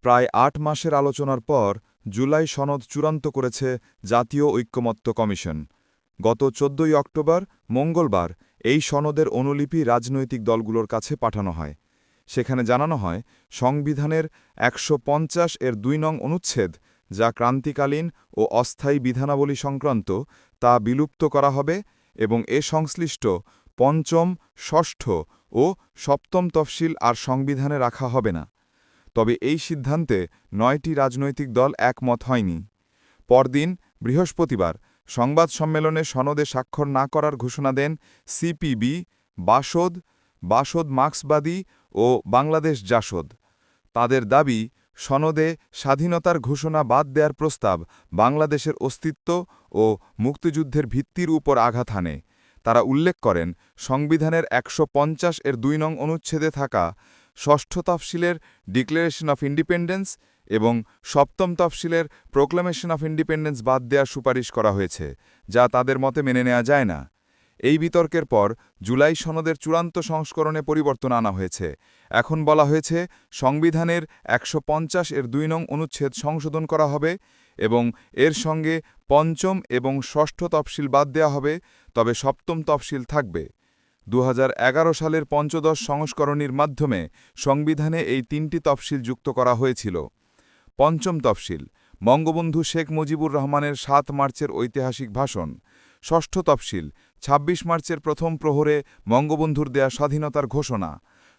প্রায় ৮ মাসের আলোচনার পর জুলাই সনদ চূড়ান্ত করেছে জাতীয় ঐকমত্য কমিশন। গত ১৪ অক্টোবর মঙ্গলবার এই সনদের অনুলিপি রাজনৈতিক দলগুলোর কাছে পাঠানো হয়। সেখানে জানানো হয়, সংবিধানের ১৫০ এর ২ নং অনুচ্ছেদ, যা ক্রান্তিকালীন ও অস্থায়ী বিধানাবলী সংক্রান্ত, তা বিলুপ্ত করা হবে এবং এ সংশ্লিষ্ট পঞ্চম, ষষ্ঠ ও সপ্তম তফসিল আর সংবিধানে রাখা হবে না। তবে এই সিদ্ধান্তে ৯টি রাজনৈতিক দল একমত হয়নি। পরদিন বৃহস্পতিবার সংবাদ সম্মেলনে সনদে স্বাক্ষর না করার ঘোষণা দেন সিপিবি, বাসদ মার্ক্সবাদী ও বাংলাদেশ জাসদ। তাদের দাবি, সনদে স্বাধীনতার ঘোষণা বাদ দেওয়ার প্রস্তাব বাংলাদেশের অস্তিত্ব ও মুক্তিযুদ্ধের ভিত্তির উপর আঘাত হানে। তারা উল্লেখ করেন, সংবিধানের ১৫০ এর ২ নং অনুচ্ছেদে থাকা ষষ্ঠ তফসিলের ডিক্লারেশন অফ ইন্ডিপেন্ডেন্স এবং সপ্তম তফসিলের প্রোক্লামেশন অফ ইন্ডিপেন্ডেন্স বাদ দেওয়ার সুপারিশ করা হয়েছে, যা তাদের মতে মেনে নেওয়া যায় না। এই বিতর্কের পর জুলাই সনদের চূড়ান্ত সংস্করণে পরিবর্তন আনা হয়েছে। এখন বলা হয়েছে, সংবিধানের ১৫০ এর ২ নং অনুচ্ছেদ সংশোধন করা হবে এবং এর সঙ্গে পঞ্চম এবং ষষ্ঠ তফসিল বাদ দেওয়া হবে, তবে সপ্তম তফসিল থাকবে। ২০১১ সালের পঞ্চদশ সংস্করণের মাধ্যমে সংবিধানে এই ৩টি তফসিল যুক্ত করা হয়েছিল। পঞ্চম তফসিল, বঙ্গবন্ধু শেখ মুজিবুর রহমানের ৭ মার্চের ঐতিহাসিক ভাষণ। ষষ্ঠ তফসিল, ২৬ মার্চের প্রথম প্রহরে বঙ্গবন্ধুর দেয়া স্বাধীনতার ঘোষণা।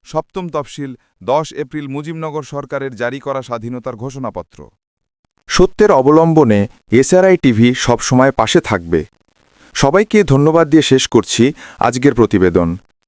সপ্তম তফসিল, ১০ এপ্রিল মুজিবনগর সরকারের জারি করা স্বাধীনতার ঘোষণাপত্র। সত্যের অবলম্বনে এসআরআই টিভি সবসময় পাশে থাকবে। সবাইকে ধন্যবাদ দিয়ে শেষ করছি আজকের প্রতিবেদন।